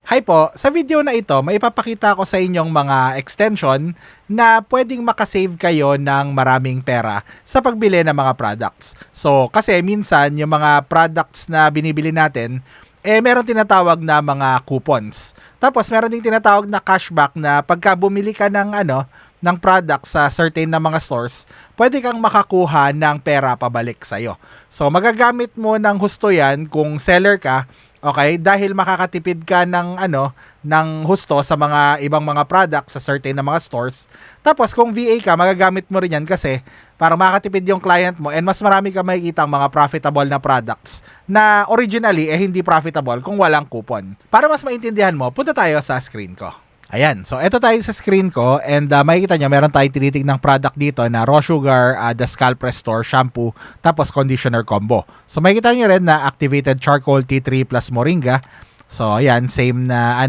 Hi po, sa video na ito, may ipapakita ko sa inyong mga extension na pwedeng makasave kayo ng maraming pera sa pagbili ng mga products. So, kasi minsan yung mga products na binibili natin, meron tinatawag na mga coupons. Tapos, meron ding tinatawag na cashback na pagka bumili ka ng product sa certain na mga stores, pwede kang makakuha ng pera pabalik sa'yo. So, magagamit mo ng husto yan kung seller ka. Okay, dahil makakatipid ka ng husto sa mga ibang mga products sa certain na mga stores. Tapos kung VA ka, magagamit mo rin yan kasi para makakatipid yung client mo and mas marami ka makikita mga profitable na products na originally hindi profitable kung walang coupon. Para mas maintindihan mo, punta tayo sa screen ko. Ayan, so eto tayo sa screen ko and makikita nyo, meron tayong tinitignan product dito na Raw Sugar, The Scalp Restore Shampoo, tapos Conditioner Combo. So makikita nyo rin na Activated Charcoal Tea Tree plus Moringa. So ayan, same na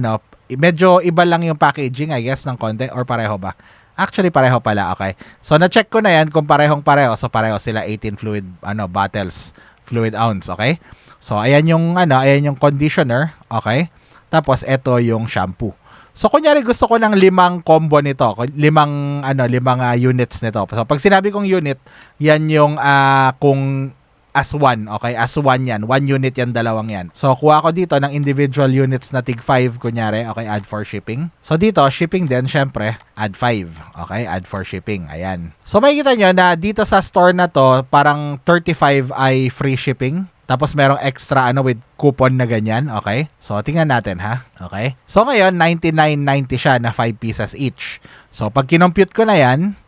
medyo iba lang yung packaging I guess ng konti or pareho ba? Actually pareho pala, okay. So na-check ko na yan kung parehong-pareho. So pareho sila 18 fluid bottles, fluid ounce, okay? So ayan yung ayan yung conditioner, okay? Tapos eto yung shampoo. So kunyari gusto ko ng 5 combo nito, 5 units nito. So pag sinabi kong unit, yan yung kung as one, okay? As one yan, 1 unit yan, dalawang yan. So kuha ko dito ng individual units na tig 5 kunyari, okay, add for shipping. So dito, shipping din, syempre, add 5, okay, add for shipping, ayan. So makikita nyo na dito sa store na to, parang 35 ay free shipping. Tapos merong extra with coupon na ganyan, okay? So tingnan natin ha, okay? So ngayon 99.90 siya na 5 pieces each. So pag kinompute ko na yan,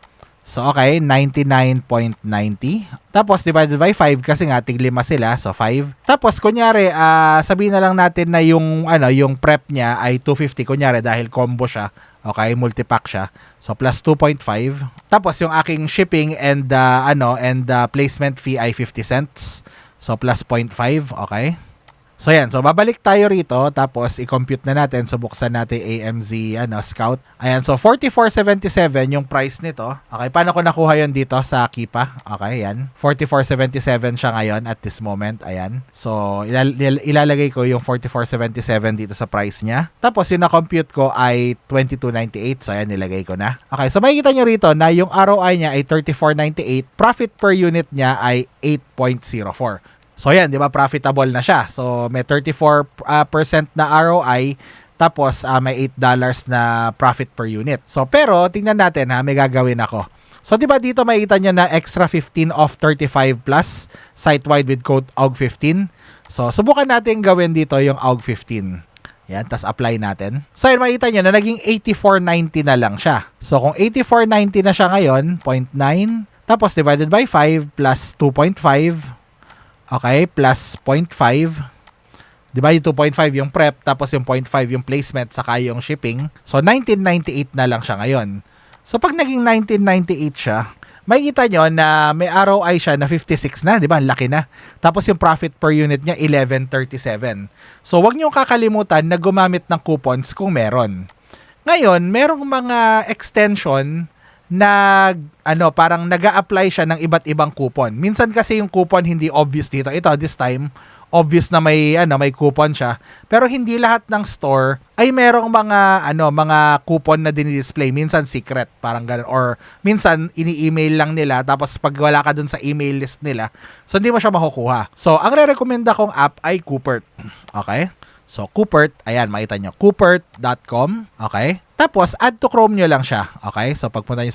so okay, 99.90. Tapos divided by 5 kasi nga tig 5 sila, so 5. Tapos kunyari sabihin na lang natin na yung yung prep niya ay 250 kunyari dahil combo siya. Okay, multi-pack siya. So plus 2.5. Tapos yung aking shipping and placement fee ay 50 cents. So, plus 0.5, okay? So, yan. So, babalik tayo rito. Tapos, i-compute na natin. So, buksan natin AMZ, Scout. Ayan. So, 44.77 yung price nito. Okay. Paano ko nakuha yun dito sa Kipa? Okay, yan. 44.77 siya ngayon at this moment. Ayan. So, ilalagay ko yung 44.77 dito sa price niya. Tapos, yung na-compute ko ay 22.98. So, ayan, nilagay ko na. Okay. So, makikita nyo rito na yung ROI niya ay 34.98. Profit per unit niya ay 8.04. So yan, 'di ba? Profitable na siya. So may 34% na ROI tapos may $8 na profit per unit. So pero tingnan natin ha, may gagawin ako. So 'di ba dito makikita niyo na extra 15 off 35 plus site-wide with code AUG15. So subukan natin gawin dito yung AUG15. Yan, tas apply natin. So yan, makikita nyo na naging 84.90 na lang siya. So kung 84.90 na siya ngayon, 0.9 tapos divided by 5 plus 2.5. Okay, plus 0.5. Diba yung 2.5 yung prep, tapos yung 0.5 yung placement, saka yung shipping. So, 1998 na lang siya ngayon. So, pag naging 1998 siya, makikita nyo na may ROI siya na 56 na, di ba? Ang laki na. Tapos yung profit per unit niya, 11.37. So, wag nyo kakalimutan na gumamit ng coupons kung meron. Ngayon, merong mga extension na parang nag-a-apply siya ng iba't ibang coupon. Minsan kasi yung coupon hindi obvious dito. Ito this time obvious na may coupon siya. Pero hindi lahat ng store ay merong mga coupon na dinidisplay. Minsan secret, parang ganun, or minsan ini-email lang nila tapos pag wala ka dun sa email list nila, so hindi mo siya makukuha. So ang re-recommenda kong app ay Coopert. Okay? So Coopert, ayan, makita nyo, coopert.com, okay? Tapos add to Chrome nyo lang siya, okay? So pagpunta nyo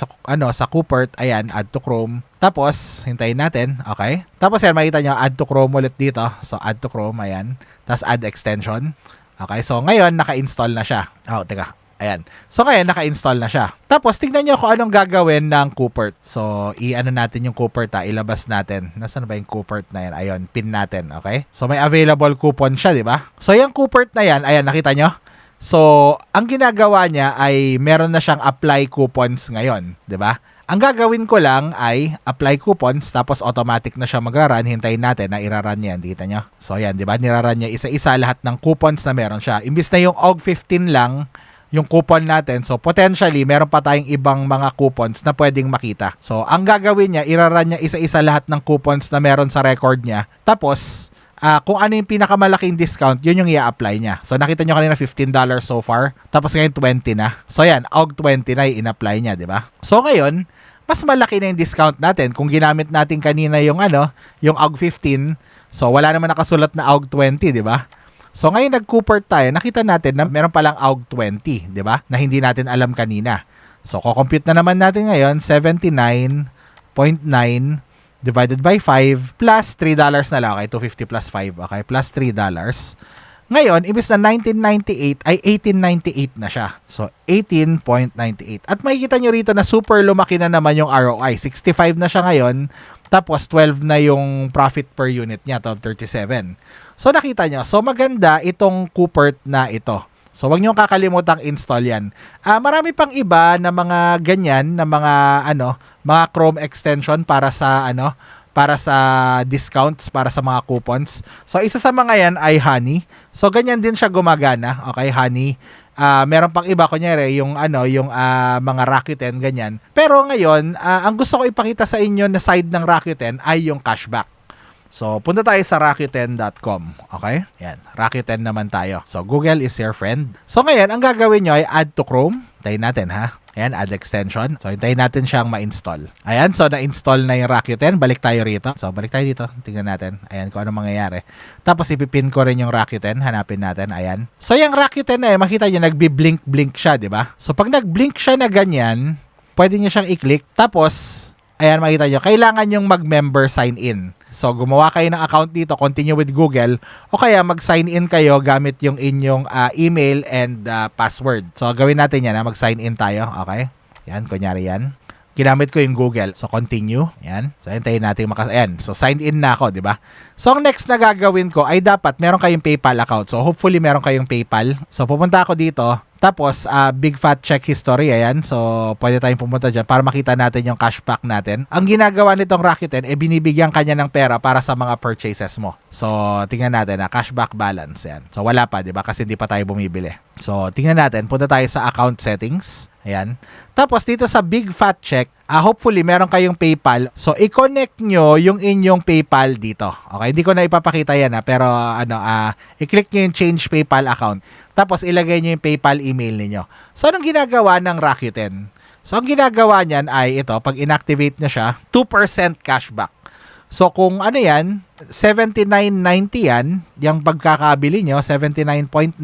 sa Coopert, ayan, add to Chrome. Tapos hintayin natin, okay? Tapos yan, makita nyo, add to Chrome ulit dito. So add to Chrome, ayan. Tapos add extension. Okay, so ngayon naka-install na siya. Oh, teka. Ayan. So ngayon naka-install na siya. Tapos tingnan nyo kung anong gagawin ng Coopert. So natin yung Coopert, ilabas natin. Nasaan ba yung Coopert na yan? Ayun, pin natin, okay? So may available coupon siya, di ba? So yung Coopert na yan, ayan, nakita nyo? So ang ginagawa niya ay meron na siyang apply coupons ngayon, di ba? Ang gagawin ko lang ay apply coupons, tapos automatic na siya magra-run. Hintayin natin na ira-run yan. Dito nyo. So yan, di ba? Nira-run niya isa-isa lahat ng coupons na meron siya. Imbis na yung AUG15 lang yung coupon natin, so potentially meron pa tayong ibang mga coupons na pwedeng makita. So ang gagawin niya, ira-run niya isa-isa lahat ng coupons na meron sa record niya. Tapos kung ano yung pinakamalaking discount, yun yung i-apply niya. So nakita nyo kanina $15 so far, tapos ngayon 20 na. So yan, AUG 20 na yung in-apply niya, di ba? So ngayon, mas malaki na yung discount natin. Kung ginamit natin kanina yung yung AUG 15, so wala naman nakasulat na AUG 20, di ba? So ngayon nag-Coopert tayo, nakita natin na meron palang AUG 20, di ba? Na hindi natin alam kanina. So ko-compute na naman natin ngayon, 79.9 divided by 5 plus $3 na lang. Okay, 250 plus 5. Okay, plus $3. Ngayon, ibis na 1998 ay 1898 na siya. So, 18.98. At makikita nyo rito na super lumaki na naman yung ROI. 65 na siya ngayon. Tapos, 12 na yung profit per unit niya, 12.37. So, nakita nyo. So, maganda itong Coopert na ito. So, wag niyo kakalimutang install yan. Marami pang iba na mga ganyan, na mga Chrome extension para sa discounts, para sa mga coupons. So, isa sa mga yan ay Honey. So, ganyan din siya gumagana. Okay, Honey. Meron pang iba, kunyari, yung mga Rakuten, ganyan. Pero ngayon, ang gusto ko ipakita sa inyo na side ng Rakuten ay yung cashback. So, punta tayo sa Rakuten.com. Okay? Yan. Rakuten naman tayo. So, Google is your friend. So, ngayon, ang gagawin nyo ay add to Chrome. Hintayin natin, ha? Ayan, add extension. So, hintayin natin siyang ma-install. Ayan, so, na-install na yung Rakuten. Balik tayo rito. So, balik tayo dito. Tingnan natin. Ayan, kung ano mangyayari. Tapos, ipipin ko rin yung Rakuten. Hanapin natin. Ayan. So, yung Rakuten na yun, makita nyo, nagbi-blink-blink siya, di ba? So, pag nag-blink siya na ganyan, pwede nyo siyang i-click. Tapos, ayan, makita nyo, kailangan yung mag-member sign in. So, gumawa kayo ng account dito, continue with Google, o kaya mag-sign in kayo gamit yung inyong email and password. So, gawin natin yan, mag-sign in tayo, okay? Yan, kunyari yan. Ginamit ko yung Google. So, continue. Yan. So, hintayin natin ayan. So, sign in na ako, di ba? So, ang next na gagawin ko ay dapat meron kayong PayPal account. So, hopefully meron kayong PayPal. So, pupunta ako dito. Tapos, big fat check history, ayan. So, pwede tayong pumunta dyan para makita natin yung cashback natin. Ang ginagawa nitong Rakuten, binibigyan kanya ng pera para sa mga purchases mo. So, tingnan natin, cashback balance, yan. So, wala pa, di ba? Kasi hindi pa tayo bumibili. So, tingnan natin. Punta tayo sa account settings. Ayan. Tapos, dito sa big fat check, hopefully, meron kayong PayPal. So, i-connect nyo yung inyong PayPal dito. Okay? Hindi ko na ipapakita yan, pero, i-click nyo yung change PayPal account. Tapos, ilagay nyo yung PayPal email ninyo. So, anong ginagawa ng Rakuten? So, ang ginagawa niyan ay ito, pag inactivate nyo siya, 2% cashback. So, kung ano yan, 79.90 yan, yung pagkakabili nyo, 79.9,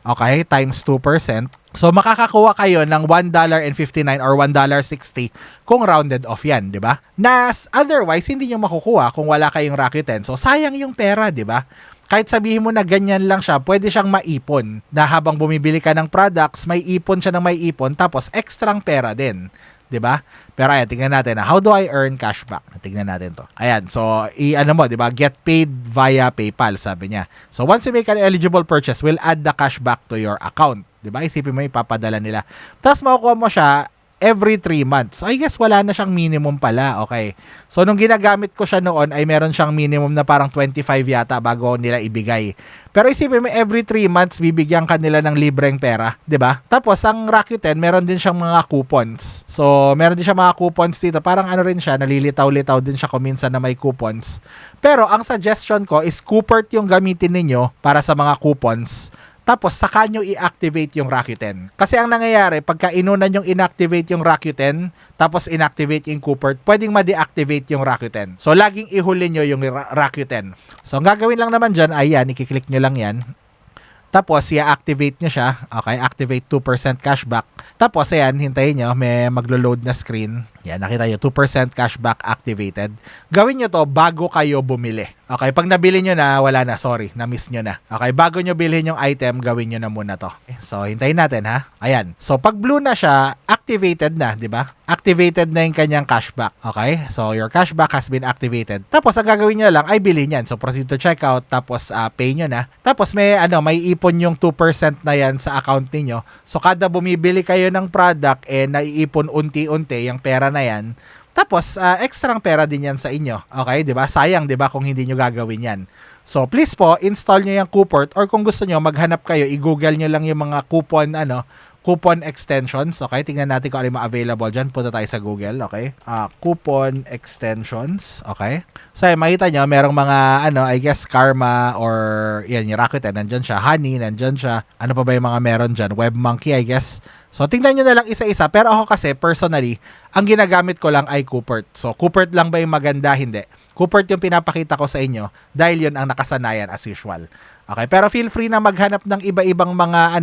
okay, times 2%. So, makakakuha kayo ng $1.59 or $1.60 kung rounded off yan, di ba? Na otherwise, hindi nyo makukuha kung wala kayong Rakuten. So, sayang yung pera, di ba? Kahit sabihin mo na ganyan lang siya, pwede siyang maipon. Na habang bumibili ka ng products, may ipon siya ng may ipon, tapos extrang pera din. 'Di ba? Pero ayan, tingnan natin na how do I earn cashback? Tingnan natin 'to. Ayan, so mo, 'di ba? Get paid via PayPal, sabi niya. So once you make an eligible purchase, we'll add the cashback to your account. 'Di ba? Isipin mo, ipapadala nila. Tapos makukuha mo siya every 3 months. So, I guess wala na siyang minimum pala. Okay. So, nung ginagamit ko siya noon ay meron siyang minimum na parang 25 yata bago nila ibigay. Pero isipin mo, every 3 months bibigyan ka nila ng libreng pera, 'di ba? Tapos ang Rakuten, meron din siyang mga coupons. So, meron din siyang mga coupons dito. Parang rin siya, nalilitaw-litaw din siya kung minsan na may coupons. Pero ang suggestion ko is Coopert yung gamitin ninyo para sa mga coupons. Tapos, saka nyo i-activate yung Rakuten. Kasi ang nangyayari, pagka inunan yung inactivate yung Rakuten, tapos inactivate yung Coopert, pwedeng ma-deactivate yung Rakuten. So, laging ihuli nyo yung Rakuten. So, ang gagawin lang naman dyan, ay yan, ikiklik nyo lang yan. Tapos, i-activate nyo siya. Okay, activate 2% cashback. Tapos, ayan, hintayin nyo, may maglo-load na screen. Yan, nakita nyo, 2% cashback activated. Gawin nyo to bago kayo bumili. Okay, pag nabili nyo na, wala na, sorry, na-miss nyo na. Okay, bago nyo bilhin yung item, gawin nyo na muna to. Okay, so, hintayin natin, ha? Ayan. So, pag blue na siya, activated na, di ba? Activated na yung kanyang cashback. Okay, so, your cashback has been activated. Tapos, ang gagawin nyo lang ay bilhin yan. So, proceed to checkout, tapos pay nyo na. Tapos, may ipon yung 2% na yan sa account niyo. So, kada bumibili kayo ng product, naiipon unti-unti yung pera na yan. Tapos, extrang pera din yan sa inyo. Okay, di ba? Sayang, di ba, kung hindi nyo gagawin yan. So, please po, install nyo yung Coopert or kung gusto nyo, maghanap kayo, i-google nyo lang yung mga coupon coupon extensions. Okay, tingnan natin kung ano yung available dyan. Punta tayo sa Google. Okay, coupon extensions. Okay, so makita nyo merong mga I guess Karma or yan yung Rakuten, nandyan siya. Honey, nandyan siya. Ano pa ba yung mga meron dyan? WebMonkey, I guess. So tingnan nyo na lang isa-isa. Pero ako kasi personally, ang ginagamit ko lang ay Coopert. So Coopert lang ba yung maganda? Hindi. Coopert yung pinapakita ko sa inyo dahil yun ang nakasanayan as usual. Okay, pero feel free na maghanap ng iba-ibang mga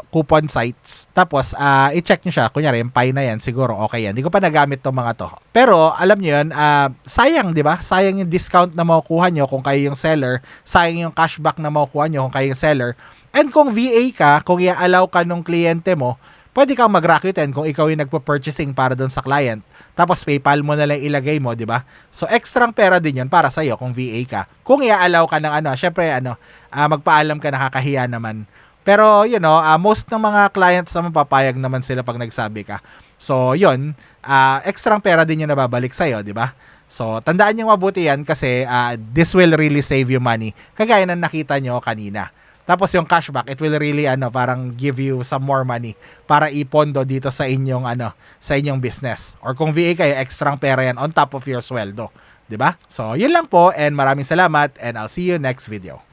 coupon sites. Tapos i-check niyo siya. Kunyari, yung Pi na yan, siguro okay yan. Hindi ko pa nagamit tong mga to. Pero alam niyo yun, sayang, 'di ba? Sayang yung discount na makukuha niyo kung kayo yung seller, sayang yung cashback na makukuha niyo kung kayo yung seller. And kung VA ka, kung i-allow ka nung kliyente mo, pwede kang mag-Rakuten kung ikaw yung nagpo-purchasing para doon sa client. Tapos PayPal mo na lang ilagay mo, 'di ba? So extrang pera din 'yon para sa iyo kung VA ka. Kung i-allow ka ng syempre magpaalam ka, nakakahiya naman. Pero most ng mga clients naman papayag naman sila pag nagsabi ka. So 'yon, extrang pera din 'yung nababalik sa iyo, 'di ba? So tandaan niyo mabuti 'yan kasi this will really save you money. Kagaya ng nakita nyo kanina. Tapos yung cashback, it will really parang give you some more money para ipondo dito sa inyong sa inyong business. Or kung VA kayo, extrang pera yan on top of your sweldo, 'di ba? So, yun lang po and maraming salamat and I'll see you next video.